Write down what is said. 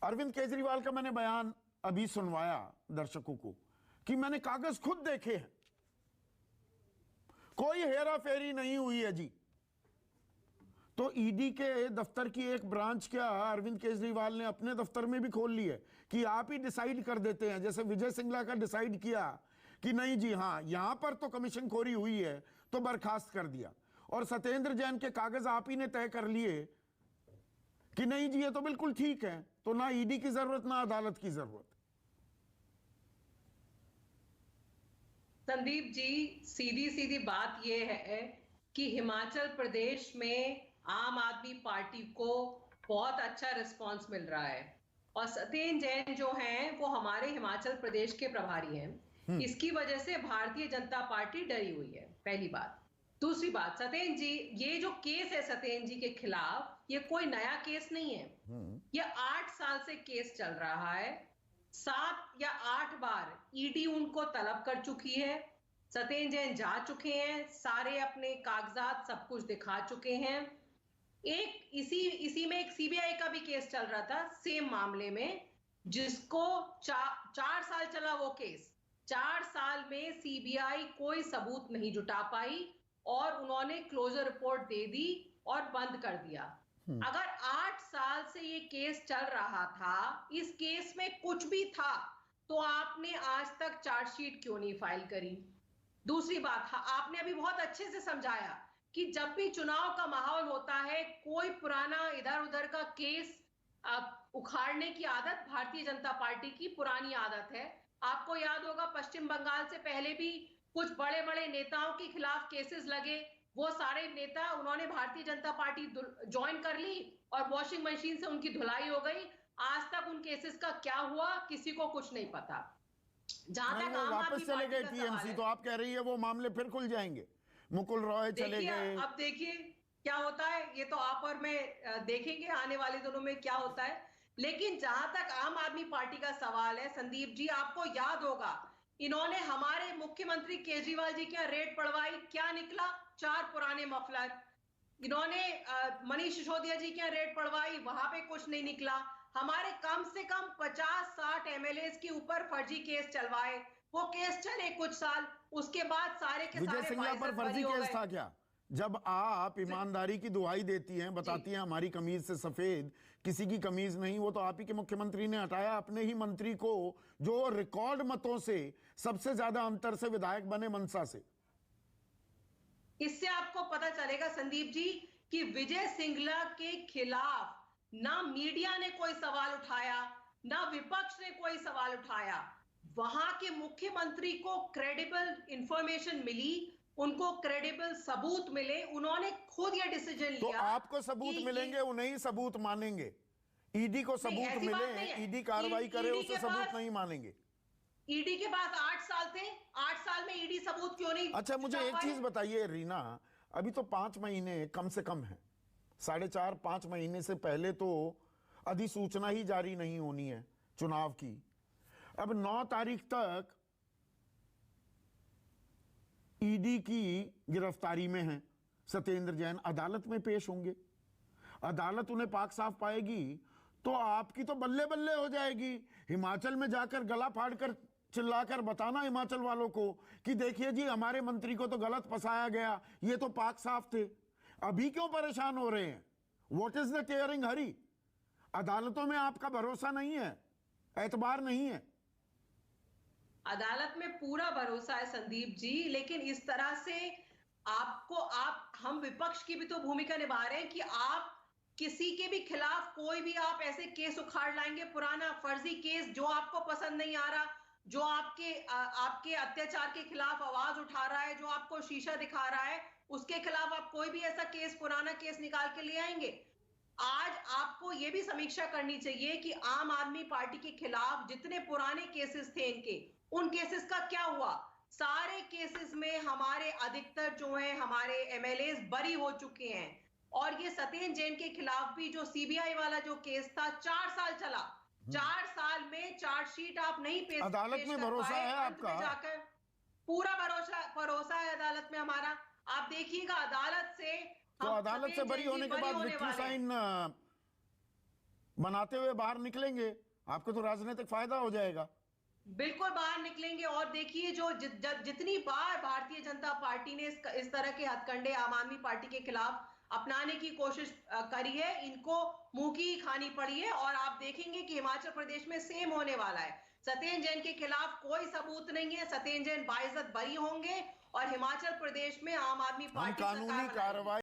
अरविंद केजरीवाल का मैंने बयान अभी सुनवाया दर्शकों को कि मैंने कागज खुद देखे हैं, कोई हेरा फेरी नहीं हुई है जी। तो ईडी के दफ्तर की एक ब्रांच क्या अरविंद केजरीवाल ने अपने दफ्तर में भी खोल ली है कि आप ही डिसाइड कर देते हैं, जैसे विजय सिंगला का डिसाइड किया कि नहीं जी हाँ यहां पर तो कमीशन खोरी हुई है तो बर्खास्त कर दिया, और सत्येंद्र जैन के कागज आप ही ने तय कर लिए कि नहीं जी ये तो बिल्कुल ठीक है। तो ना ईडी की जरूरत ना अदालत की जरूरत। संदीप जी, सीधी सीधी बात यह है कि हिमाचल प्रदेश में आम आदमी पार्टी को बहुत अच्छा रिस्पांस मिल रहा है, और सत्येंद्र जैन जो हैं वो हमारे हिमाचल प्रदेश के प्रभारी हैं। इसकी वजह से भारतीय जनता पार्टी डरी हुई है, पहली बात। दूसरी बात, सत्येंद्र जी, ये जो केस है सत्येंद्र जी के खिलाफ, ये कोई नया केस नहीं है। ये 8 साल से केस चल रहा है। 7 या 8 बार ईडी उनको तलब कर चुकी है। सत्येंद्र जैन जा चुके हैं, सारे अपने कागजात सब कुछ दिखा चुके हैं। एक इसी में एक सीबीआई का भी केस चल रहा था सेम मामले में, जिसको 4 साल चला वो केस। 4 साल में सीबीआई कोई सबूत नहीं जुटा पाई और उन्होंने क्लोजर रिपोर्ट दे दी और बंद कर दिया। अगर 8 साल से ये केस चल रहा था, इस केस में कुछ भी था, तो आपने आज तक चार्जशीट क्यों नहीं फाइल करी? दूसरी बात, आपने अभी बहुत अच्छे से समझाया कि जब भी चुनाव का माहौल होता है, कोई पुराना इधर उधर का केस उखाड़ने की आदत भारतीय जनता पार्टी की पुरानी आदत है। आपको याद होगा पश्चिम बंगाल से पहले भी कुछ बड़े बड़े नेताओं के खिलाफ केसेस लगे, वो सारे नेता उन्होंने भारतीय जनता पार्टी ज्वाइन कर ली और वॉशिंग मशीन से उनकी धुलाई हो गई। आज तक उन केसेस का क्या हुआ किसी को कुछ नहीं पता। जहां तक वापस चले गए टीएमसी, तो आप कह रही है वो मामले फिर खुल जाएंगे। मुकुल रॉय चले गए। अब देखिए क्या होता है, ये तो आप और मैं देखेंगे आने वाले दिनों में क्या होता है। लेकिन जहां तक आम आदमी पार्टी का सवाल है संदीप जी, आपको याद होगा इन्होंने हमारे मुख्यमंत्री केजरीवाल जी क्या रेड पड़वाई, क्या निकला? 4 पुराने मफलर। इन्होंने मनीष सिसोदिया जी क्या रेड पड़वाई, वहां पे कुछ नहीं निकला। हमारे कम से कम 50-60 एमएलए के ऊपर फर्जी केस चलवाए, वो केस चले कुछ साल, उसके बाद सारे के विजय सारे सिंगला पर फर्जी केस था क्या? जब आप ईमानदारी की दुहाई देती हैं, बताती हैं हमारी कमीज से सफेद किसी की कमीज नहीं, वो तो आप ही के मुख्यमंत्री ने हटाया अपने ही मंत्री को, जो रिकॉर्ड मतों से सबसे ज्यादा अंतर से विधायक बने मनसा से। इससे आपको पता चलेगा संदीप जी कि विजय सिंगला के खिलाफ ना मीडिया ने कोई सवाल उठाया, ना विपक्ष ने कोई सवाल उठाया। वहां के मुख्यमंत्री को क्रेडिबल इंफॉर्मेशन मिली, उनको क्रेडिबल सबूत मिले, उन्होंने खुद यह डिसीजन लिया। तो आपको सबूत मिलेंगे, उन्हें ही सबूत मानेंगे। ईडी को सबूत मिले, ईडी कार्रवाई करे, उसे सबूत नहीं मानेंगे। ईडी के पास 8 साल थे, 8 साल में ईडी सबूत क्यों नहीं? अच्छा मुझे एक चीज बताइए रीना, अभी तो 5 महीने कम से कम है, 4.5-5 महीने से पहले तो अधिसूचना ही जारी नहीं होनी है चुनाव की। अब 9 तारीख तक ईडी की गिरफ्तारी में है सत्येंद्र जैन, अदालत में पेश होंगे, अदालत उन्हें पाक साफ पाएगी तो आपकी तो बल्ले बल्ले हो जाएगी। हिमाचल में जाकर गला फाड़कर चिल्लाकर बताना हिमाचल वालों को कि देखिए जी हमारे मंत्री को तो गलत फंसाया गया, ये तो पाक साफ थे। अभी क्यों परेशान हो रहे हैं? व्हाट इज द टेयरिंग हरी? अदालतों में आपका भरोसा नहीं है, एतबार नहीं है। अदालत में पूरा भरोसा है संदीप जी, लेकिन इस तरह से हम विपक्ष की भी तो भूमिका निभा रहे हैं कि आप किसी के भी खिलाफ कोई भी आप ऐसे केस उखाड़ लाएंगे, पुराना फर्जी केस जो आपको पसंद नहीं आ रहा, जो आपके अत्याचार के खिलाफ आवाज उठा रहा है, जो आपको शीशा दिखा रहा है, उसके खिलाफ आप कोई भी ऐसा केस, पुराना केस निकाल के ले आएंगे। आज आपको यह भी समीक्षा करनी चाहिए कि आम आदमी पार्टी के खिलाफ जितने पुराने केसेस थे इनके, उन केसेस का क्या हुआ? सारे केसेस में हमारे अधिकतर जो है हमारे एमएलए बरी हो चुके हैं, और ये सत्येंद्र जैन के खिलाफ भी जो सीबीआई वाला जो केस था 4 साल चला, 4 साल में चार्जशीट आप नहीं पेश, अदालत में भरोसा है आपका? जाकर पूरा भरोसा है अदालत में हमारा। आप देखिएगा अदालत से, तो अदालत से बरी होने के बाद विक्ट्री साइन बनाते हुए बाहर निकलेंगे, आपको तो राजनीतिक फायदा हो जाएगा। बिल्कुल बाहर निकलेंगे। और देखिए जो जितनी बार भारतीय जनता पार्टी ने इस तरह के हथकंडे आम आदमी पार्टी के खिलाफ अपनाने की कोशिश करी है, इनको मुंह की खानी पड़ी है। और आप देखेंगे कि हिमाचल प्रदेश में सेम होने वाला है। सत्येंद्र जैन के खिलाफ कोई सबूत नहीं है, सत्येंद्र जैन बाइज्जत बरी होंगे और हिमाचल प्रदेश में आम आदमी हम पार्टी कानूनी सरकार बनाएगी। कार्रवाई